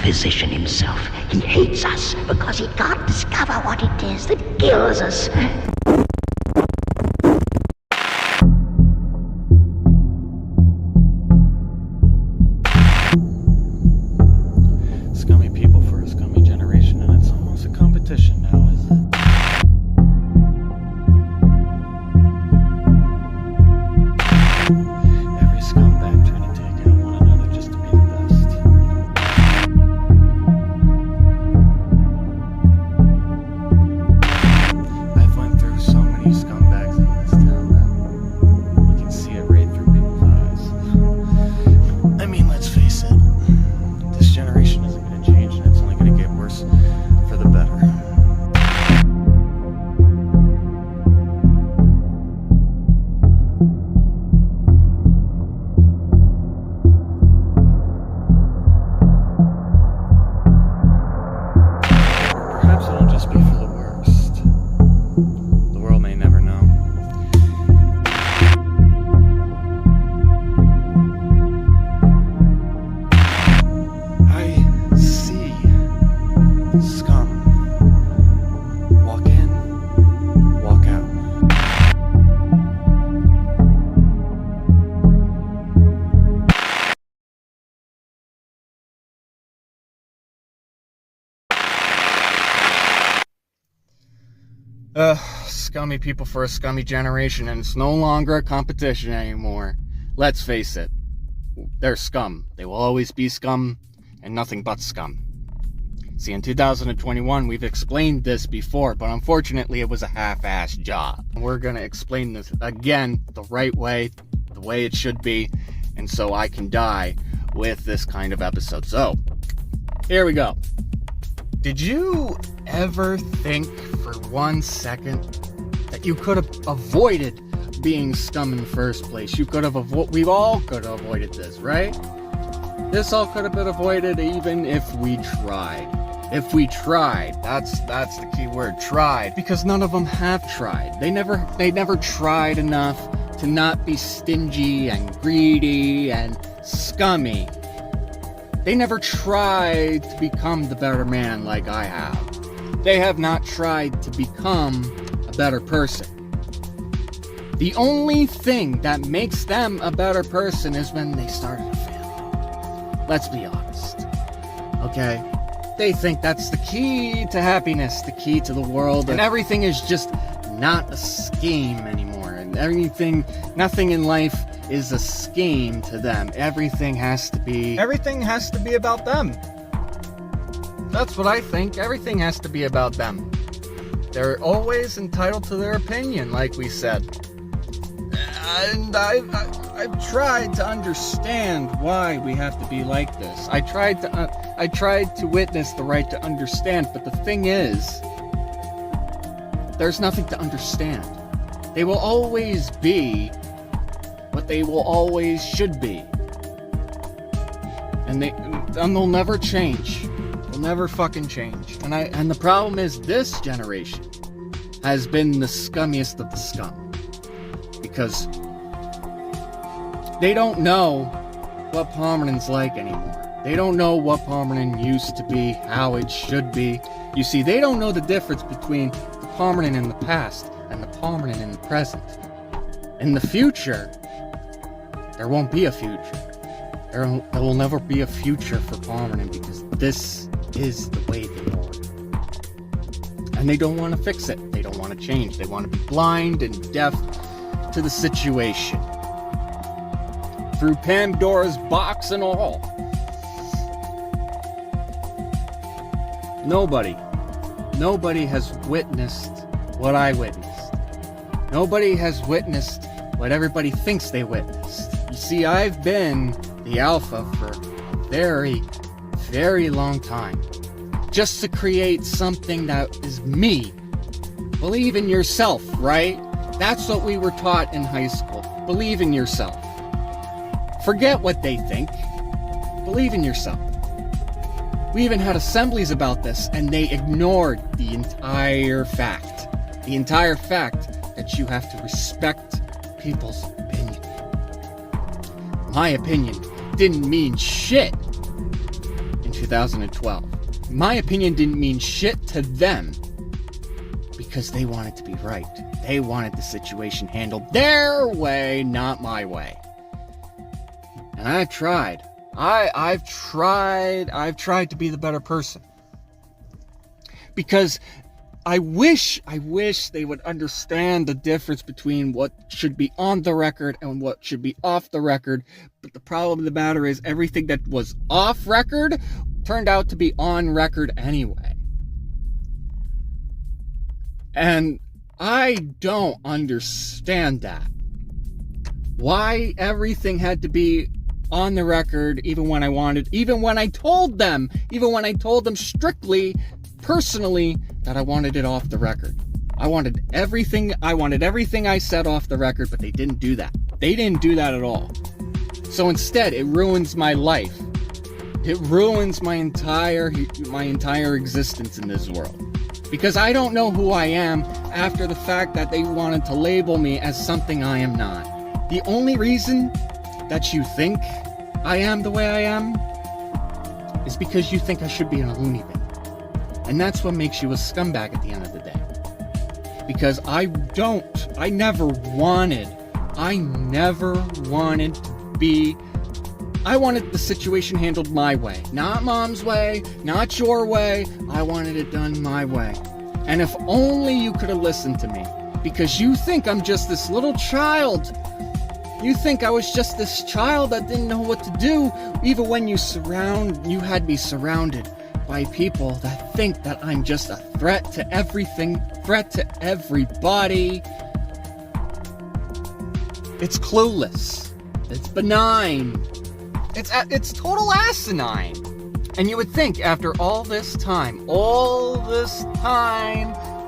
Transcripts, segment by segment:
physician himself. He hates us because he can't discover what it is that kills us. Scummy people for a scummy generation, and it's almost a competition now, isn't it? Every scumbag trying to take out one another just to be the best. I've went through so many scumbags in this town that you can see it right through people's eyes. I mean, let's face it, this generation isn't going to change, and it's only going to get worse for the better. Perhaps it'll just be for the worst. The world may never know. I see scum. Walk in, walk out. Scummy people for a scummy generation, and it's no longer a competition anymore. Let's face it, they're scum. They will always be scum, and nothing but scum. See, in 2021, we've explained this before, but unfortunately, it was a half-assed job. We're gonna explain this again the right way, the way it should be, and so I can die with this kind of episode. So, here we go. Did you ever think for 1 second that you could have avoided being scum in the first place? You could have we all could have avoided this, right? This all could have been avoided even if we tried. If we tried, that's the key word, tried, because none of them have tried. They never tried enough to not be stingy and greedy and scummy. They never tried to become the better man like I have. They have not tried to become a better person. The only thing that makes them a better person is when they started a family. Let's be honest. Okay? They think that's the key to happiness, the key to the world, and everything is just not a scheme anymore. And nothing in life is a scheme to them. Everything has to be about them. That's what I think. Everything has to be about them. They're always entitled to their opinion, like we said. And I've tried to understand why we have to be like this. I tried to witness the right to understand, but the thing is, there's nothing to understand. They will always be what they will always should be. And they'll never change. They'll never fucking change. And the problem is, this generation has been the scummiest of the scum. Because they don't know what Pomeran's like anymore. They don't know what Pomeran used to be, how it should be. You see, they don't know the difference between the Pomeran in the past and the Pomeran in the present. In the future, there won't be a future. There will never be a future for Pomeran, because this is the way they are. And they don't want to fix it. They don't want to change. They want to be blind and deaf to the situation. Through Pandora's box and all. Nobody has witnessed what I witnessed. Nobody has witnessed what everybody thinks they witnessed. You see, I've been the alpha for a very, very long time. Just to create something that is me. Believe in yourself, right? That's what we were taught in high school. Believe in yourself. Forget what they think. Believe in yourself. We even had assemblies about this, and they ignored the entire fact. The entire fact that you have to respect people's opinion. My opinion didn't mean shit in 2012. My opinion didn't mean shit to them because they wanted to be right. They wanted the situation handled their way, not my way. And I've tried. I've tried to be the better person. Because I wish they would understand the difference between what should be on the record and what should be off the record. But the problem of the matter is everything that was off record turned out to be on record anyway. And I don't understand that. Why everything had to be on the record, even when I told them strictly, personally, that I wanted it off the record. I wanted everything I said off the record, but they didn't do that. They didn't do that at all. So instead, it ruins my life. It ruins my entire existence in this world. Because I don't know who I am after the fact that they wanted to label me as something I am not. The only reason that you think I am the way I am is because you think I should be in a loony bin. And that's what makes you a scumbag at the end of the day. Because I never wanted to be... I wanted the situation handled my way. Not Mom's way, not your way. I wanted it done my way. And if only you could have listened to me. Because you think I'm just this little child. You think I was just this child that didn't know what to do. Even when you had me surrounded by people that think that I'm just a threat to everything, threat to everybody. It's clueless. It's benign. It's total asinine. And you would think after all this time,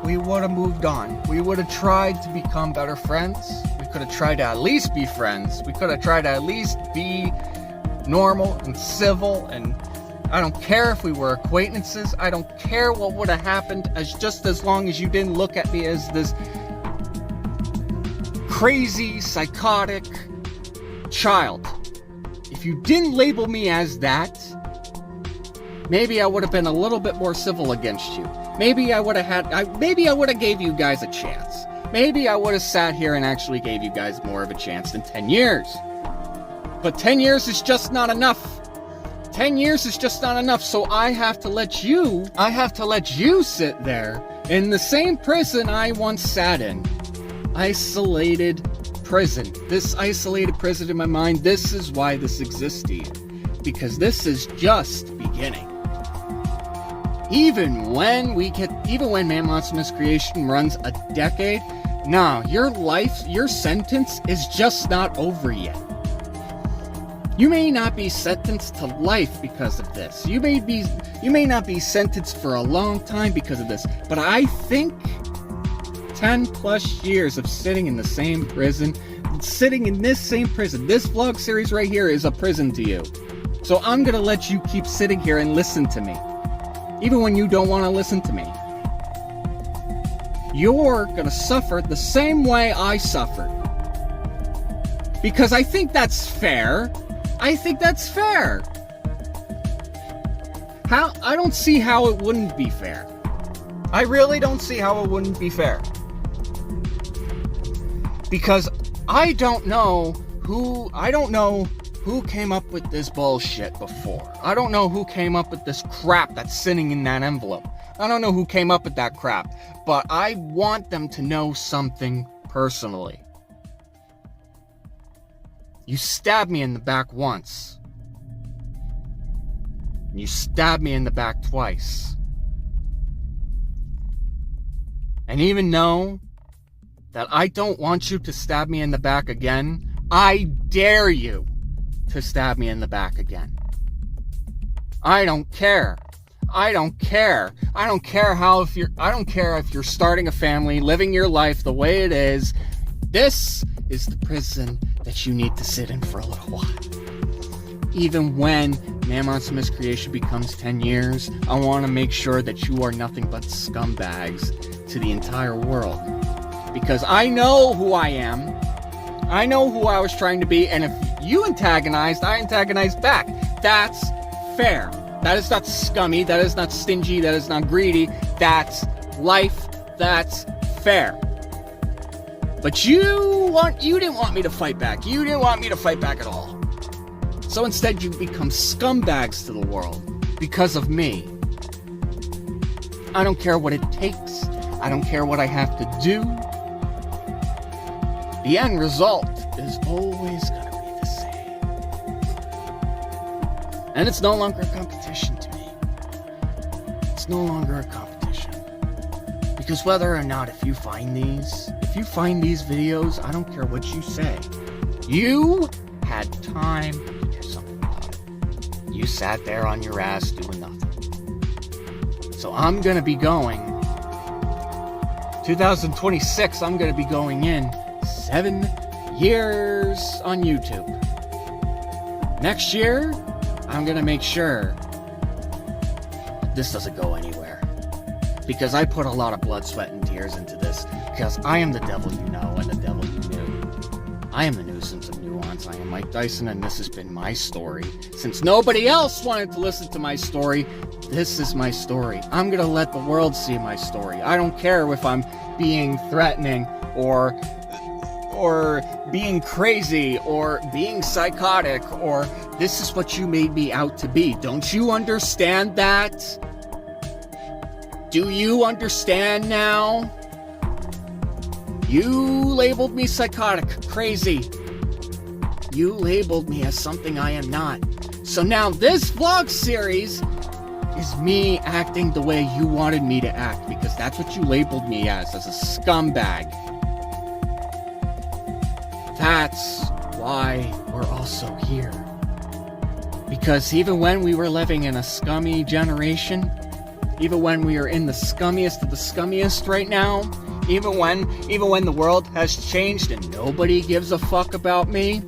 we would have moved on. We would have tried to become better friends. We could have tried to at least be friends. We could have tried to at least be normal and civil, and I don't care if we were acquaintances. I don't care what would have happened, as long as you didn't look at me as this crazy, psychotic child. If you didn't label me as that, maybe I would have been a little bit more civil against you. Maybe I would have gave you guys a chance. Maybe I would have sat here and actually gave you guys more of a chance than 10 years. But 10 years is just not enough. 10 years is just not enough, so I have to let you sit there in the same prison I once sat in. Isolated prison. This isolated prison in my mind, this is why this exists to you. Because this is just beginning. Even when Man Monster Miscreation runs a decade, no, your sentence is just not over yet. You may not be sentenced to life because of this. You may not be sentenced for a long time because of this. But I think 10 plus years of sitting in the same prison, this vlog series right here is a prison to you. So I'm gonna let you keep sitting here and listen to me. Even when you don't want to listen to me. You're gonna suffer the same way I suffered. Because I think that's fair. I don't see how it wouldn't be fair. I really don't see how it wouldn't be fair. Because I don't know who came up with this bullshit before. I don't know who came up with this crap that's sitting in that envelope. I don't know who came up with that crap. But I want them to know something personally. You stabbed me in the back once. You stabbed me in the back twice. And even though that I don't want you to stab me in the back again, I dare you to stab me in the back again. I don't care. I don't care if you're starting a family, living your life the way it is. This is the prison that you need to sit in for a little while. Even when Man Monster Miscreation becomes 10 years, I want to make sure that you are nothing but scumbags to the entire world. Because I know who I am. I know who I was trying to be, and if you antagonized, I antagonized back. That's fair. That is not scummy. That is not stingy. That is not greedy. That's life. That's fair. But you didn't want me to fight back. You didn't want me to fight back at all. So instead you become scumbags to the world because of me. I don't care what it takes. I don't care what I have to do. The end result is always going to be the same. And it's no longer a competition to me. It's no longer a competition. Because whether or not if you find these videos, I don't care what you say. You had time to do something about it. You sat there on your ass doing nothing. So I'm going to be going, 2026, I'm going to be going in 7 years on YouTube. Next year, I'm going to make sure this doesn't go anywhere. Because I put a lot of blood, sweat, and tears into this. Because I am the devil you know and the devil you knew. I am the nuisance of nuance. I am Mike Dyson, and this has been my story. Since nobody else wanted to listen to my story, this is my story. I'm going to let the world see my story. I don't care if I'm being threatening or being crazy or being psychotic or this is what you made me out to be. Don't you understand that? Do you understand now? You labeled me psychotic, crazy. You labeled me as something I am not. So now this vlog series is me acting the way you wanted me to act, because that's what you labeled me as a scumbag. That's why we're also here. Because even when we were living in a scummy generation, even when we are in the scummiest of the scummiest right now, even when the world has changed and nobody gives a fuck about me,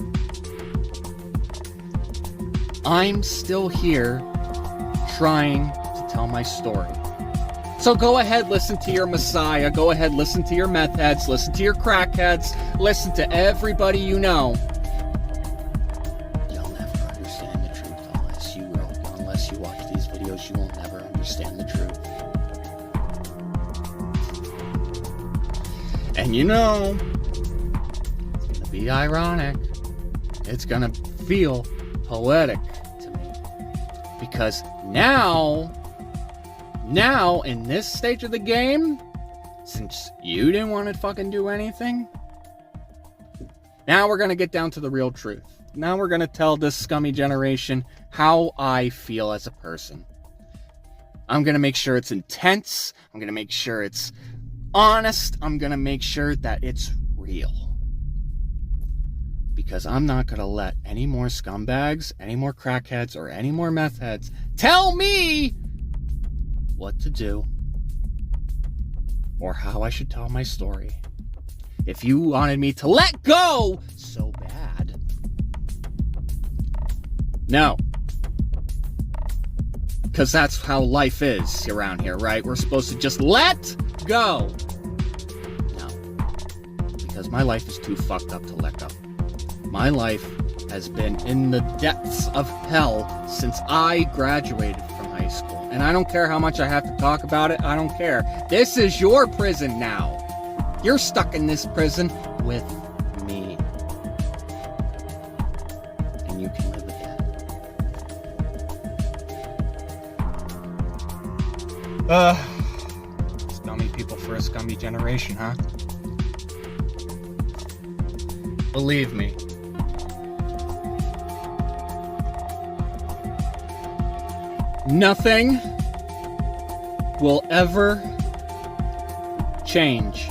I'm still here trying to tell my story. So go ahead, listen to your messiah, go ahead, listen to your meth heads, listen to your crackheads, listen to everybody you know. You'll never understand the truth unless you watch these videos. You will never understand the truth. And you know, it's gonna be ironic. It's gonna feel poetic to me. Because now, in this stage of the game, since you didn't want to fucking do anything, now we're gonna get down to the real truth. Now we're gonna tell this scummy generation how I feel as a person. I'm gonna make sure it's intense. I'm gonna make sure it's honest. I'm gonna make sure that it's real. Because I'm not gonna let any more scumbags, any more crackheads, or any more meth heads tell me what to do or how I should tell my story. If you wanted me to let go so bad, no. Because that's how life is around here, right? We're supposed to just let go. No. Because my life is too fucked up to let go. My life has been in the depths of hell since I graduated from high school. And I don't care how much I have to talk about it. I don't care. This is your prison now. You're stuck in this prison with me. And you can live with that. Scummy people for a scummy generation, huh? Believe me. Nothing will ever change